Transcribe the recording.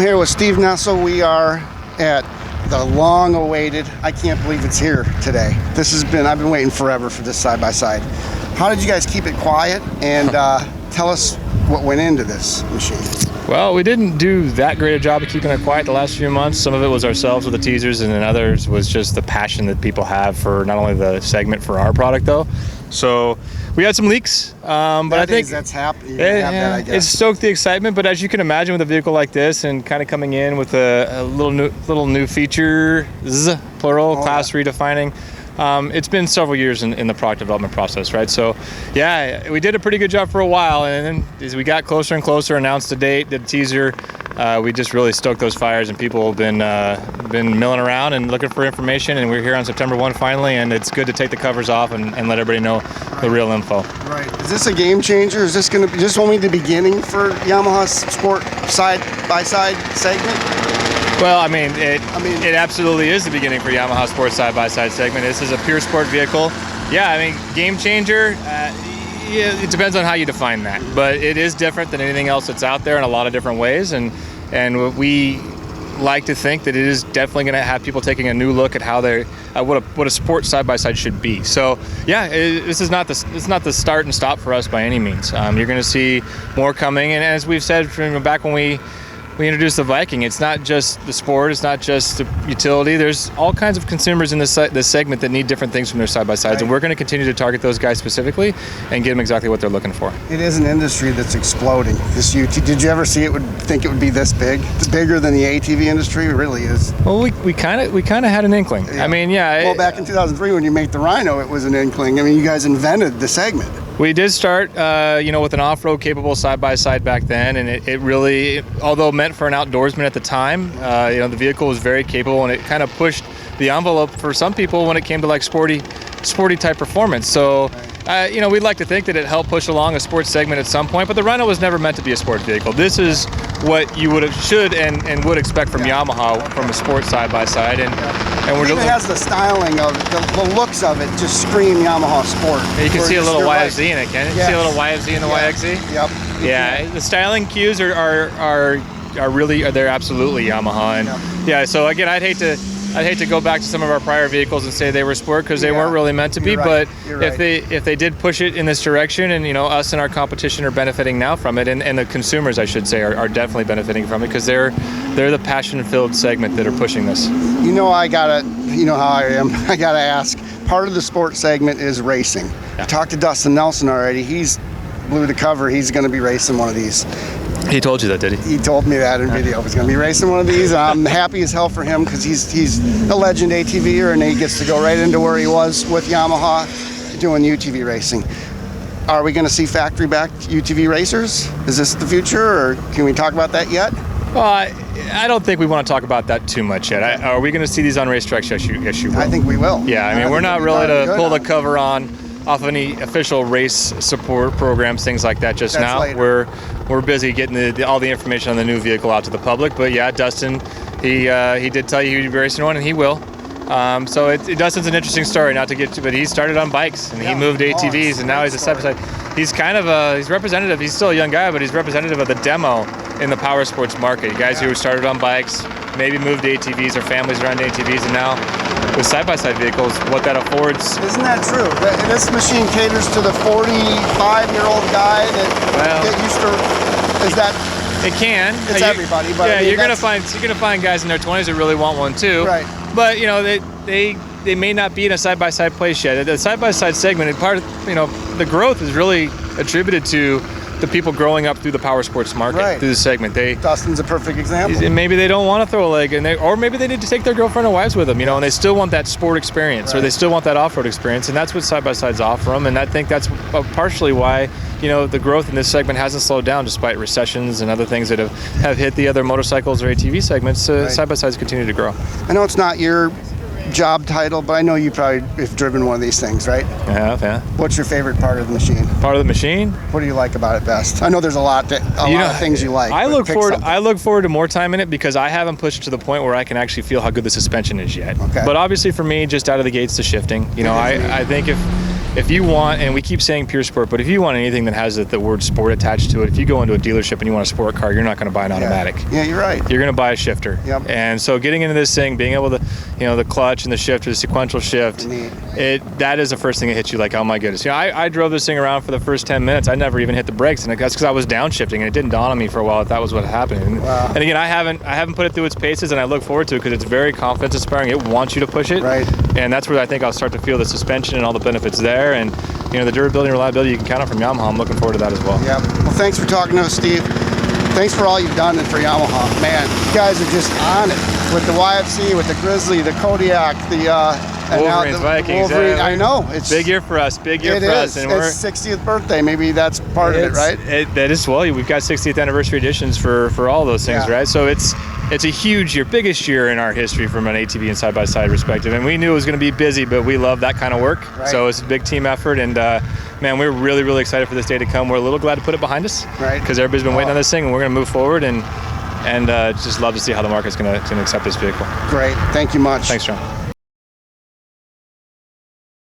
here with Steve Nessl. We are at the long-awaited, I can't believe it's here today. I've been waiting forever for this side-by-side. How did you guys keep it quiet? And tell us what went into this machine. Well, we didn't do that great a job of keeping it quiet the last few months. Some of it was ourselves with the teasers, and then others was just the passion that people have for not only the segment for our product though. So we had some leaks, but I think that's happening. It stoked the excitement. But as you can imagine, with a vehicle like this and kind of coming in with a little new feature, plural, class redefining. It's been several years in the product development process, right? So, yeah, we did a pretty good job for a while, and then as we got closer and closer, announced the date, did the teaser, we just really stoked those fires, and people have been milling around and looking for information, and we're here on September 1 finally, and it's good to take the covers off and let everybody know the real info. Right. Is this a game changer? Is this going to be just only the beginning for Yamaha's sport side-by-side segment? Well, I mean, it absolutely is the beginning for Yamaha Sports side-by-side segment. This is a pure sport vehicle. Yeah, I mean, game changer, it depends on how you define that. But it is different than anything else that's out there in a lot of different ways. And we like to think that it is definitely going to have people taking a new look at how what a sport side-by-side should be. So, yeah, this is not the start and stop for us by any means. You're going to see more coming. And as we've said from back when we introduced the Viking, it's not just the sport, it's not just the utility. There's all kinds of consumers in this segment that need different things from their side-by-sides, right. And we're going to continue to target those guys specifically and get them exactly what they're looking for. It is an industry that's exploding. Did you ever think it would be this big? It's bigger than the ATV industry. It really is. Well, we kind of had an inkling. Yeah. I mean, yeah. Well, back in 2003 when you made the Rhino, it was an inkling. I mean, you guys invented the segment. We did start, with an off-road capable side-by-side back then, and it really, although meant for an outdoorsman at the time, the vehicle was very capable, and it kind of pushed the envelope for some people when it came to like sporty type performance. So, we'd like to think that it helped push along a sports segment at some point, but the Rhino was never meant to be a sport vehicle. This is what you should and would expect from Yamaha from a sports side-by-side, and it has the styling of it, the looks of it just scream Yamaha sport. You can see a little YXZ in it, can't you? Yes. See a little YXZ in the YXZ? Yep. Yeah, the styling cues are really they're absolutely Yamaha, and yeah. So again, I'd hate to go back to some of our prior vehicles and say they were sport because they weren't really meant to be. Right. But if they did push it in this direction, and us and our competition are benefiting now from it, and the consumers, I should say, are definitely benefiting from it because they're the passion-filled segment that are pushing this. You know how I am. I gotta ask. Part of the sports segment is racing. I talked to Dustin Nelson already. He's blew the cover. He's going to be racing one of these. He told you that, did he? He told me that in video. He's going to be racing one of these. I'm happy as hell for him because he's a legend ATVer, and he gets to go right into where he was with Yamaha doing UTV racing. Are we going to see factory-backed UTV racers? Is this the future, or can we talk about that yet? Well, I don't think we want to talk about that too much yet. Are we going to see these on racetracks? Yes, you will. I think we will. Yeah, I mean, we're not really to pull the cover off any official race support programs, things like that just now. Later. We're busy getting all the information on the new vehicle out to the public. But yeah, Dustin, he did tell you he'd be racing one, and he will. So Dustin's an interesting story, not to get to, but he started on bikes and he moved to ATVs, and now he's a side-by-side. He's kind of he's representative. He's still a young guy, but he's representative of the demo in the power sports market. Guys who started on bikes, maybe moved to ATVs, or families around ATVs, and now with side-by-side vehicles, what that affords. Isn't that true? This machine caters to the 45-year-old guy that get used to. Is that? It can. It's everybody, but yeah, you're gonna find guys in their 20s that really want one too. Right. But they may not be in a side-by-side place yet. The side-by-side segment, part of the growth is really attributed to the people growing up through the power sports market, through the segment. Dustin's a perfect example. Maybe they don't want to throw a leg, or maybe they need to take their girlfriend or wives with them, and they still want that sport experience, or they still want that off-road experience, and that's what side-by-sides offer them. And I think that's partially why the growth in this segment hasn't slowed down despite recessions and other things that have hit the other motorcycles or ATV segments. Side-by-sides continue to grow. I know it's not your job title, but I know you probably have driven one of these things, right? Yeah. What's your favorite part of the machine? Part of the machine? What do you like about it best? I know there's a lot of things you like. I look forward to more time in it because I haven't pushed to the point where I can actually feel how good the suspension is yet. Okay. But obviously for me, just out of the gates, the shifting. I think if if you want, and we keep saying pure sport, but if you want anything that has the word sport attached to it, if you go into a dealership and you want a sport car, you're not going to buy an automatic. Yeah, you're right. You're going to buy a shifter. Yep. And so getting into this thing, being able to, the clutch and the shifter, the sequential shift, that is the first thing that hits you like, oh my goodness. I drove this thing around for the first 10 minutes. I never even hit the brakes, and that's because I was downshifting, and it didn't dawn on me for a while that was what happened. And again, I haven't put it through its paces, and I look forward to it because it's very confidence inspiring. It wants you to push it. Right. And that's where I think I'll start to feel the suspension and all the benefits there. And the durability and reliability you can count on from Yamaha. I'm looking forward to that as well. Yeah. Well, thanks for talking to us, Steve. Thanks for all you've done and for Yamaha. Man, you guys are just on it with the YFC, with the Grizzly, the Kodiak, the and now the Vikings. Wolverine. I know, it's big year for us. Big year for us. And it's 60th birthday. Maybe that's part of it, right? That is. Well, we've got 60th anniversary editions for all those things, right? So it's a huge year, biggest year in our history from an ATV and side-by-side perspective. And we knew it was going to be busy, but we love that kind of work. Right. So it's a big team effort, and man, we're really, really excited for this day to come. We're a little glad to put it behind us, right? Because everybody's been waiting on this thing, and we're going to move forward and just love to see how the market's going to accept this vehicle. Great. Thank you much. Thanks, John.